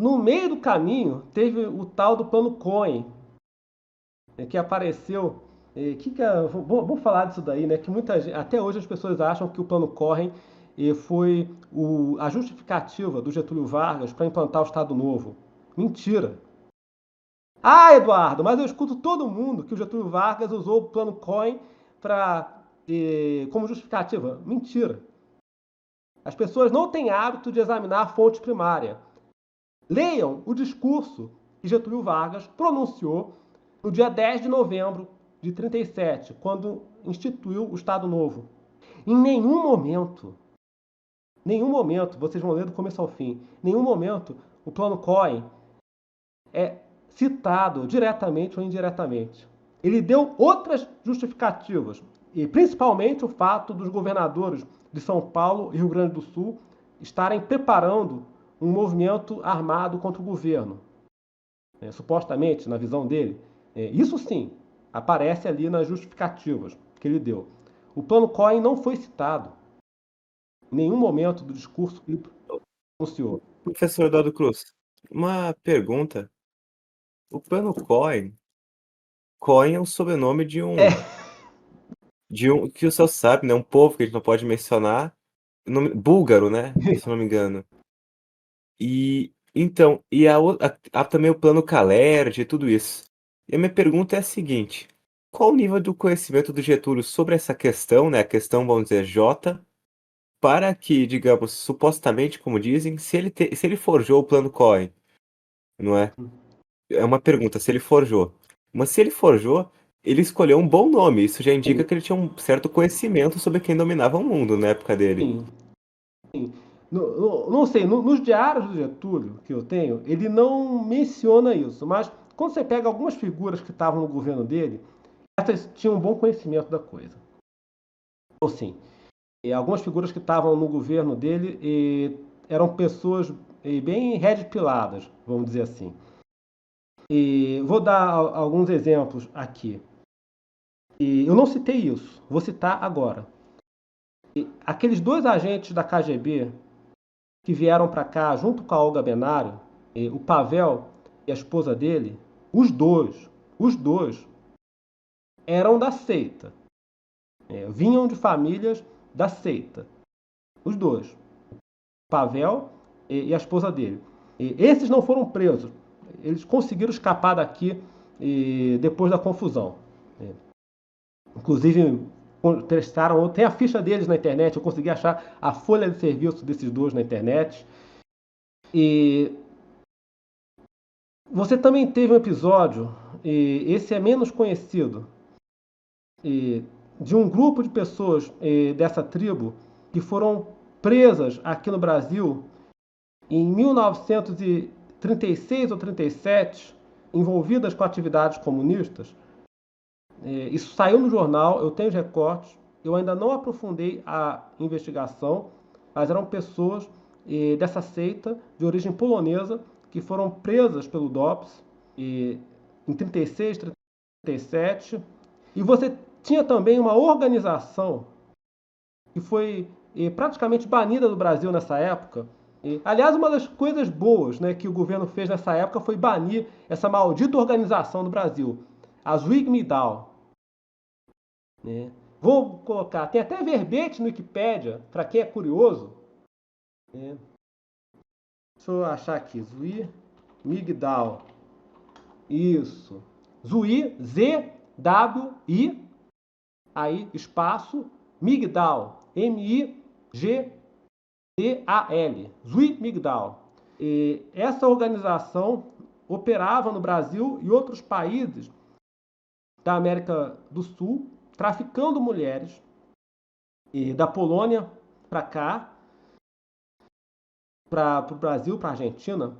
no meio do caminho, teve o tal do Plano Cohen, que apareceu. Vamos falar disso daí, né? Que até hoje as pessoas acham que o Plano Cohen foi a justificativa do Getúlio Vargas para implantar o Estado Novo. Mentira! Ah, Eduardo, mas eu escuto todo mundo que o Getúlio Vargas usou o Plano Cohen como justificativa. Mentira! As pessoas não têm hábito de examinar a fonte primária. Leiam o discurso que Getúlio Vargas pronunciou no dia 10 de novembro de 37, quando instituiu o Estado Novo. Em nenhum momento, vocês vão ler do começo ao fim, em nenhum momento o Plano Cohen é citado diretamente ou indiretamente. Ele deu outras justificativas, e principalmente o fato dos governadores de São Paulo e Rio Grande do Sul estarem preparando um movimento armado contra o governo. Supostamente, na visão dele, isso sim aparece ali nas justificativas que ele deu. O Plano Cohen não foi citado em nenhum momento do discurso que ele pronunciou. Professor Eduardo Cruz, uma pergunta. O plano Cohen, Cohen é o sobrenome É, de um que o senhor sabe, né? Um povo que a gente não pode mencionar, nome, búlgaro, né? Se eu não me engano. E então, há também o plano Kalergi e tudo isso. E a minha pergunta é a seguinte: qual o nível do conhecimento do Getúlio sobre essa questão, né? A questão, vamos dizer, J, para que, digamos, supostamente, como dizem, se ele forjou o plano Cohen, não é? É uma pergunta, se ele forjou. Mas se ele forjou, ele escolheu um bom nome. Isso já indica sim, que ele tinha um certo conhecimento sobre quem dominava o mundo na época dele. sim. Não sei, nos diários do Getúlio que eu tenho, ele não menciona isso, mas quando você pega algumas figuras que estavam no governo dele, essas tinham um bom conhecimento da coisa. Ou sim, algumas figuras que estavam no governo dele eram pessoas bem red piladas, vamos dizer assim. E vou dar alguns exemplos aqui. Eu não citei isso, vou citar agora. Aqueles dois agentes da KGB que vieram para cá junto com a Olga Benário, o Pavel e a esposa dele, os dois eram da seita. Vinham de famílias da seita. Os dois. Pavel e a esposa dele. Esses não foram presos. Eles conseguiram escapar daqui depois da confusão. Inclusive, tem a ficha deles na internet. Eu consegui achar a folha de serviço desses dois na internet. E você também teve um episódio, e esse é menos conhecido, de um grupo de pessoas dessa tribo que foram presas aqui no Brasil em 1936 ou 37, envolvidas com atividades comunistas. Isso saiu no jornal, eu tenho os recortes, eu ainda não aprofundei a investigação, mas eram pessoas dessa seita de origem polonesa que foram presas pelo DOPS em 36, 37. E você tinha também uma organização que foi praticamente banida do Brasil nessa época. Aliás, uma das coisas boas, né, que o governo fez nessa época foi banir essa maldita organização do Brasil, a Zwingli-Midal. Né? Vou colocar, tem até verbete no Wikipédia, para quem é curioso. Né? Deixa eu achar aqui, Zwi-Migdal. Isso. Zwi, Z-W-I, aí espaço, Migdal, M-I-G-D-A-L, Zwi Migdal. E essa organização operava no Brasil e outros países da América do Sul, traficando mulheres da Polônia para cá, para o Brasil, para a Argentina,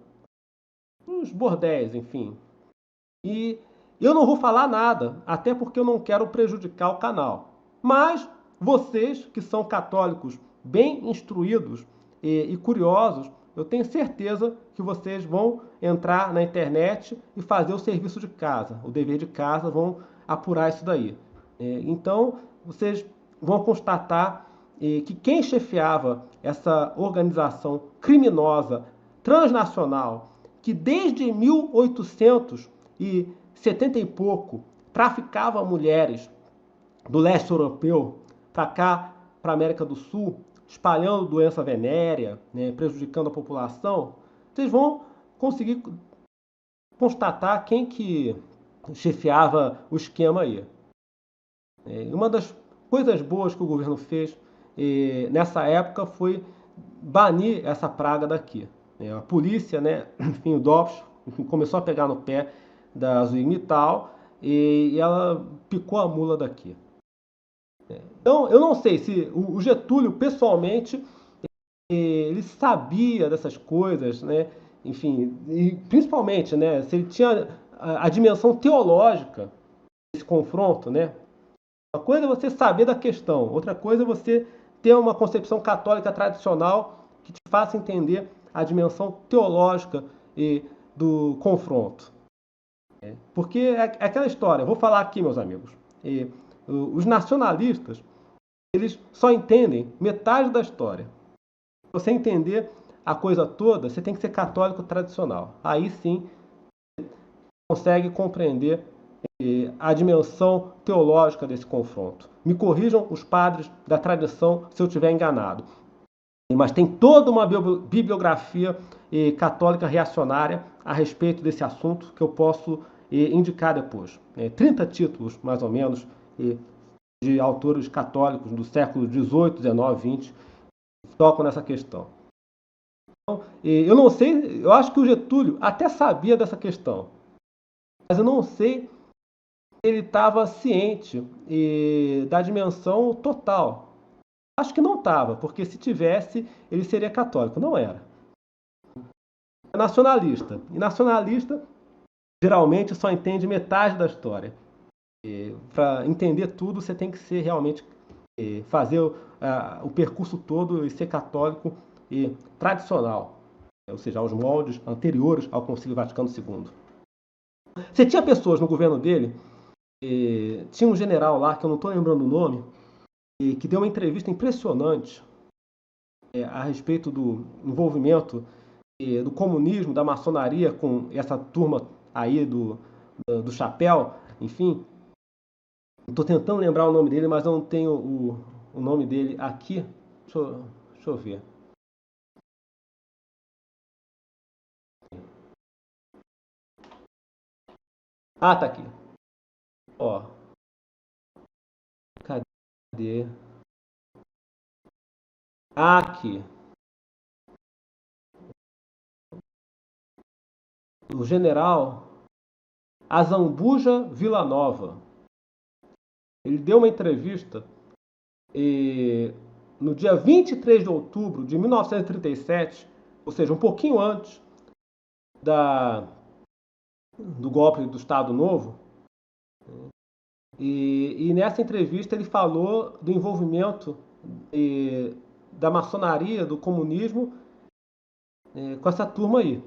uns bordéis, enfim. E eu não vou falar nada, até porque eu não quero prejudicar o canal. Mas vocês que são católicos bem instruídos e curiosos, eu tenho certeza que vocês vão entrar na internet e fazer o serviço de casa, o dever de casa, vão apurar isso daí. Então, vocês vão constatar que quem chefiava essa organização criminosa transnacional que desde 1870 e pouco traficava mulheres do leste europeu para cá, para a América do Sul, espalhando doença venérea, né, prejudicando a população, vocês vão conseguir constatar quem que chefiava o esquema aí. Uma das coisas boas que o governo fez nessa época foi banir essa praga daqui. A polícia, né, enfim, o DOPS, começou a pegar no pé da Zuignital e ela picou a mula daqui. Então, eu não sei se o Getúlio, pessoalmente, ele sabia dessas coisas, né? Enfim, e principalmente, né, se ele tinha a dimensão teológica desse confronto, né? Uma coisa é você saber da questão, outra coisa é você ter uma concepção católica tradicional que te faça entender a dimensão teológica do confronto. Porque é aquela história, eu vou falar aqui, meus amigos, os nacionalistas, eles só entendem metade da história. Para você entender a coisa toda, você tem que ser católico tradicional. Aí sim, consegue compreender a dimensão teológica desse confronto. Me corrijam os padres da tradição se eu estiver enganado. Mas tem toda uma bibliografia católica reacionária a respeito desse assunto que eu posso indicar depois. 30 títulos, mais ou menos, de autores católicos do século XVIII, XIX, XX, tocam nessa questão. Então, eu não sei, eu acho que o Getúlio até sabia dessa questão, mas eu não sei se ele estava ciente da dimensão total. Acho que não estava, porque se tivesse, ele seria católico. Não era. É nacionalista. E nacionalista, geralmente, só entende metade da história. Para entender tudo, você tem que ser realmente fazer o percurso todo e ser católico e tradicional, ou seja, aos moldes anteriores ao Concílio Vaticano II. Você tinha pessoas no governo dele, tinha um general lá, que eu não estou lembrando o nome, que deu uma entrevista impressionante a respeito do envolvimento do comunismo, da maçonaria com essa turma aí do chapéu, enfim. Estou tentando lembrar o nome dele, mas eu não tenho o nome dele aqui. Deixa eu ver. Ah, tá aqui. Ó, cadê? Aqui. O general Azambuja Villanova. Ele deu uma entrevista no dia 23 de outubro de 1937, ou seja, um pouquinho antes do golpe do Estado Novo. E nessa entrevista ele falou do envolvimento da maçonaria, do comunismo, com essa turma aí.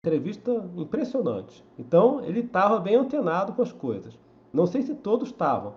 Entrevista impressionante. Então ele estava bem antenado com as coisas. Não sei se todos estavam,